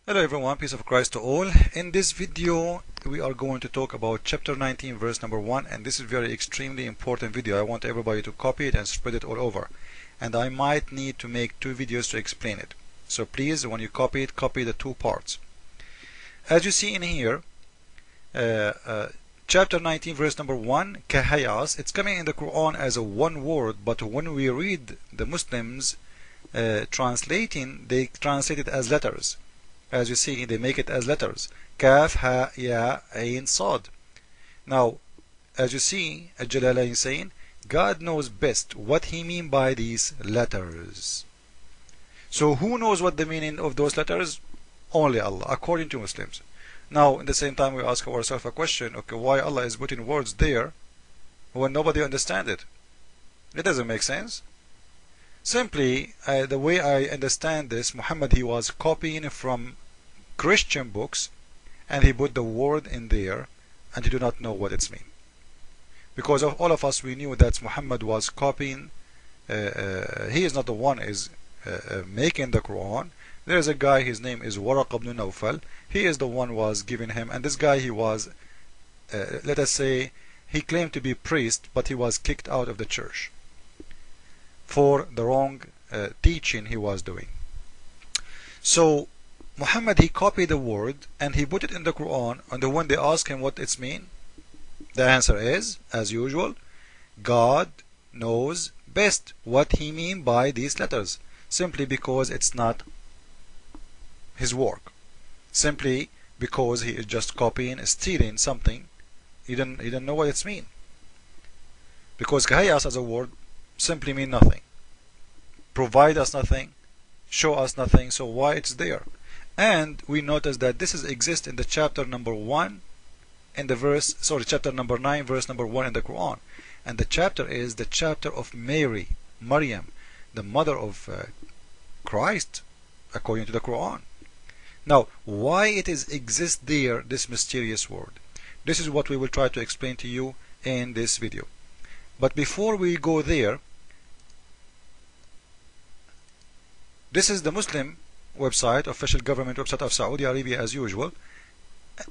Hello everyone, peace of Christ to all. In this video we are going to talk about chapter 19 verse number 1, and this is very extremely important video. I want everybody to copy it and spread it all over, and I might need to make 2 videos to explain it. So please, when you copy it, copy the 2 parts. As you see in here, chapter 19 verse number 1, kahayas, it's coming in the Quran as a one word, but when we read the Muslims translating, they translate it as letters. As you see, they make it as letters. Kaf, Ha, Ya, Ain, Sad. Now, as you see, Al-Jalalain saying, God knows best what he means by these letters. So who knows what the meaning of those letters? Only Allah, according to Muslims. Now, at the same time, we ask ourselves a question, okay, why Allah is putting words there when nobody understands it? It doesn't make sense. Simply, the way I understand this, Muhammad, he was copying from Christian books, and he put the word in there, and he do not know what it's mean. Because of all of us, we knew that Muhammad was copying. He is not the one is making the Quran. There is a guy, his name is Waraq ibn Nawfal. He is the one was giving him, and this guy, he was, let us say, he claimed to be priest, but he was kicked out of the church for the wrong teaching he was doing. So Muhammad, he copied the word and he put it in the Quran, and when they ask him what it's mean, the answer is, as usual, God knows best what he mean by these letters, simply because it's not his work, simply because he is just copying, stealing something. He didn't know what it's mean, because kahayas as a word simply mean nothing, provide us nothing, show us nothing. So why it's there? And we notice that this is exist in the chapter number 1 in the verse, sorry, chapter number 9 verse number 1 in the Quran, and the chapter is the chapter of Mary, Maryam, the mother of Christ, according to the Quran. Now, why it is exist there, this mysterious word? This is what we will try to explain to you in this video. But before we go there, this is the Muslim website, official government website of Saudi Arabia, as usual.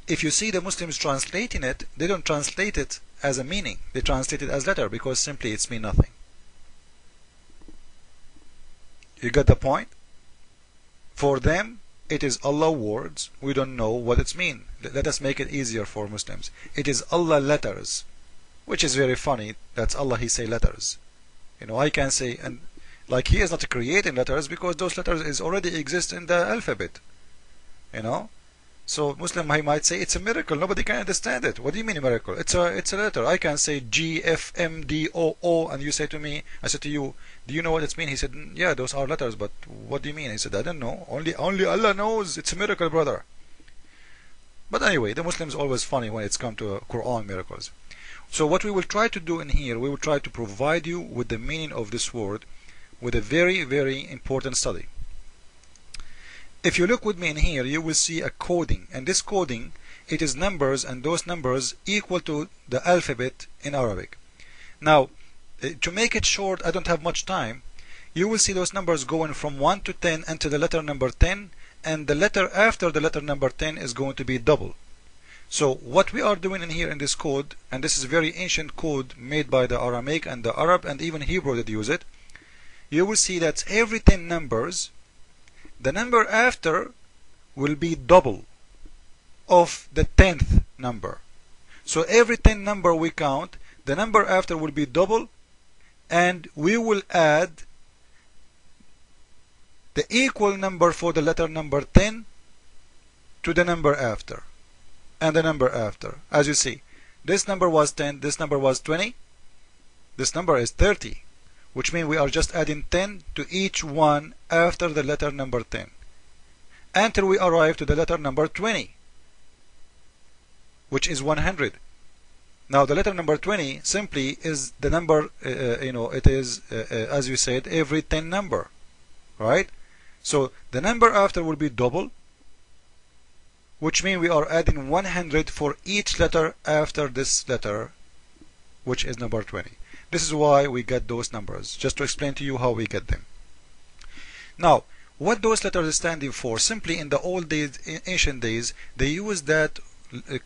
If you see the Muslims translating it, they don't translate it as a meaning. They translate it as letter, because simply it's mean nothing. You got the point? For them, it is Allah words. We don't know what it's mean. Let us make it easier for Muslims. It is Allah letters, which is very funny. That's Allah, he say letters. You know, I can say, and like he is not creating letters, because those letters is already exist in the alphabet. You know, so Muslim, he might say it's a miracle. Nobody can understand it. What do you mean a miracle? It's a letter. I can say G F M D O O, and you say to me, I said to you, do you know what it's mean? He said, yeah, those are letters, but what do you mean? He said, I don't know. Only Allah knows. It's a miracle, brother. But anyway, the Muslims always funny when it's come to Quran miracles. So what we will try to do in here, we will try to provide you with the meaning of this word, with a very, very important study. If you look with me in here, you will see a coding, and this coding, it is numbers, and those numbers equal to the alphabet in Arabic. Now, to make it short, I don't have much time. You will see those numbers going from 1 to 10 until the letter number 10, and the letter after the letter number 10 is going to be double. So what we are doing in here in this code, and this is a very ancient code made by the Aramaic and the Arab and even Hebrew that use it, you will see that every 10 numbers, the number after will be double of the 10th number. So every 10 number we count, the number after will be double, and we will add the equal number for the letter number 10 to the number after, and the number after. As you see, this number was 10, this number was 20, this number is 30, which means we are just adding 10 to each one after the letter number 10, until we arrive to the letter number 20, which is 100. Now the letter number 20 simply is the number, it is, as you said, every 10 number, right? So the number after will be double, which means we are adding 100 for each letter after this letter, which is number 20. This is why we get those numbers, just to explain to you how we get them. Now, what those letters are standing for. Simply in the old days, in ancient days, they used that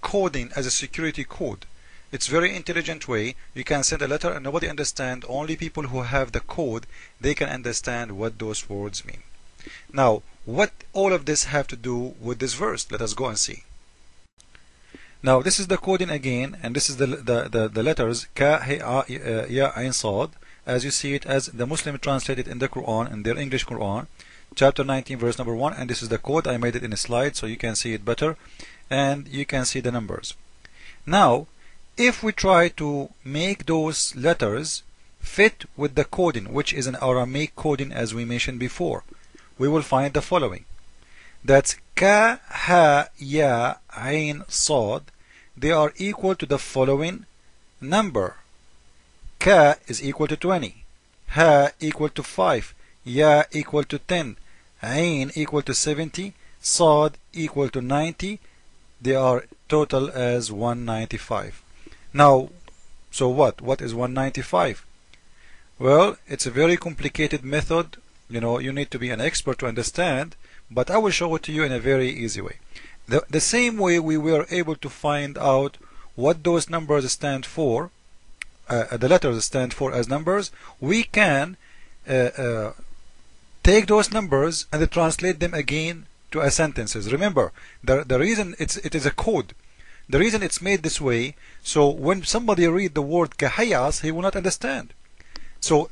coding as a security code. It's very intelligent way. You can send a letter and nobody understand. Only people who have the code, they can understand what those words mean. Now, what all of this have to do with this verse? Let us go and see. Now, this is the coding again, and this is the letters Ka, He, A, Ya, Ain, Sad, as you see it as the Muslim translated in the Quran, in their English Quran, chapter 19, verse number 1, and this is the code. I made it in a slide so you can see it better, and you can see the numbers. Now, if we try to make those letters fit with the coding, which is an Aramaic coding as we mentioned before, we will find the following. That's Ka, Ha, Ya, Ain, Sad. They are equal to the following number. Ka is equal to 20. Ha equal to 5. Ya equal to 10. Ain equal to 70. Sad equal to 90. They are total as 195. Now, so what is 195? Well, it's a very complicated method. You need to be an expert to understand, but I will show it to you in a very easy way. The same way we were able to find out what those numbers stand for, the letters stand for as numbers, we can take those numbers and translate them again to sentences. Remember, the reason it is a code. The reason it's made this way, so when somebody read the word kahayas, he will not understand. So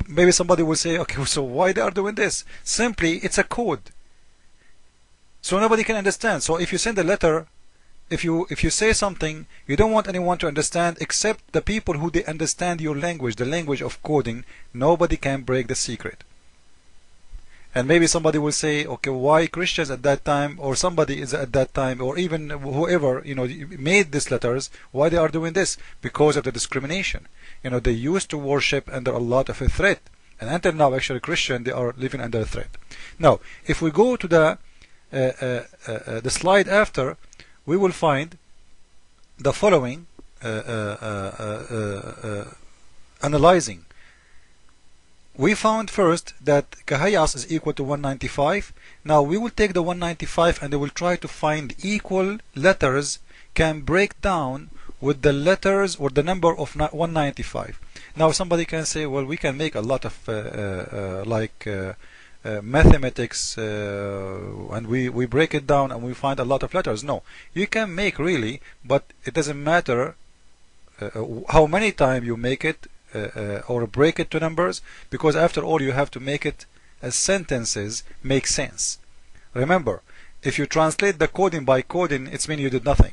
maybe somebody will say, okay, so why they are doing this? Simply, it's a code. So nobody can understand. So if you send a letter, if you say something, you don't want anyone to understand except the people who they understand your language, the language of coding. Nobody can break the secret. And maybe somebody will say, okay, why Christians at that time, or somebody is at that time, or even whoever made these letters, why they are doing this? Because of the discrimination. They used to worship under a lot of a threat, and until now, actually, Christian, they are living under a threat. Now, if we go to the slide after, we will find the following analyzing. We found first that kahayas is equal to 195. Now we will take the 195 and we will try to find equal letters can break down with the letters or the number of 195. Now somebody can say, well, we can make a lot of mathematics and we break it down and we find a lot of letters. No, you can make really, but it doesn't matter how many times you make it or break it to numbers, because after all you have to make it as sentences make sense. Remember, if you translate the coding by coding, it's mean you did nothing.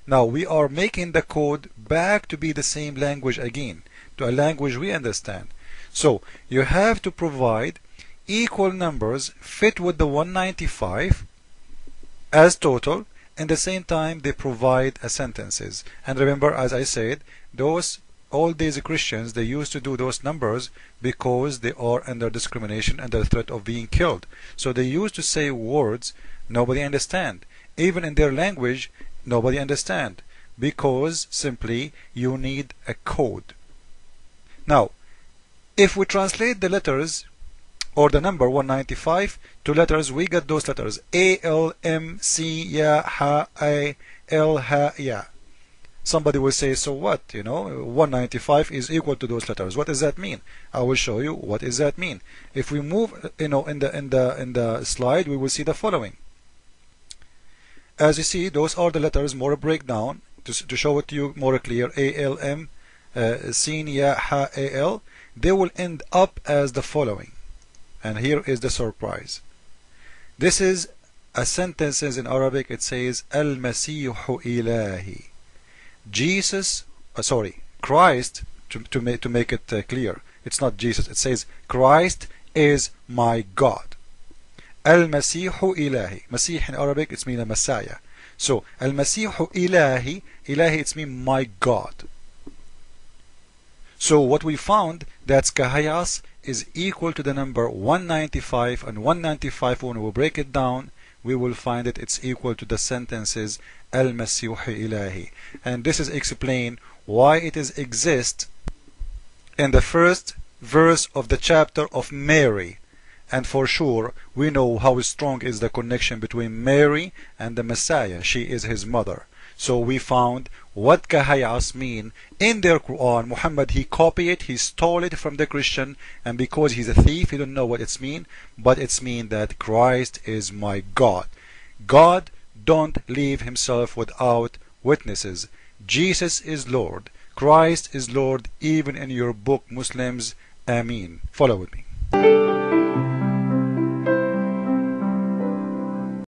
Now we are making the code back to be the same language again, to a language we understand. So you have to provide equal numbers fit with the 195 as total, and at the same time they provide a sentences. And remember, as I said, those all these Christians, they used to do those numbers because they are under discrimination, under threat of being killed. So they used to say words nobody understand. Even in their language, nobody understand, because simply you need a code. Now, if we translate the letters or the number 195 to letters, we get those letters A, L, M, C, Ya, Ha, A, L, Ha, Ya. Somebody will say, so what? 195 is equal to those letters. What does that mean? I will show you what does that mean. If we move, in the slide, we will see the following. As you see, those are the letters, more breakdown to show it to you more clear. A, L, M, Sin, Ya, Ha, A, L. They will end up as the following. And here is the surprise. This is a sentence in Arabic. It says, Al-Masihu Ilahi. Jesus, Christ, to make it clear, it's not Jesus, it says Christ is my God. Al-Masihu Ilahi. Masih in Arabic, it's mean a Messiah. So, Al-Masihu Ilahi, Ilahi, it's mean my God. So what we found, that kahayas is equal to the number 195, and 195, when we break it down, we will find it's equal to the sentences Al-Masihu Ilahi. And this is explain why it is exist in the first verse of the chapter of Mary. And for sure, we know how strong is the connection between Mary and the Messiah. She is his mother. So we found what kahayas mean in their Quran. Muhammad, he copied it, he stole it from the Christian, and because he's a thief, he don't know what it's mean, but it's mean that Christ is my God. God don't leave himself without witnesses. Jesus is Lord. Christ is Lord, even in your book, Muslims. Ameen. Follow with me.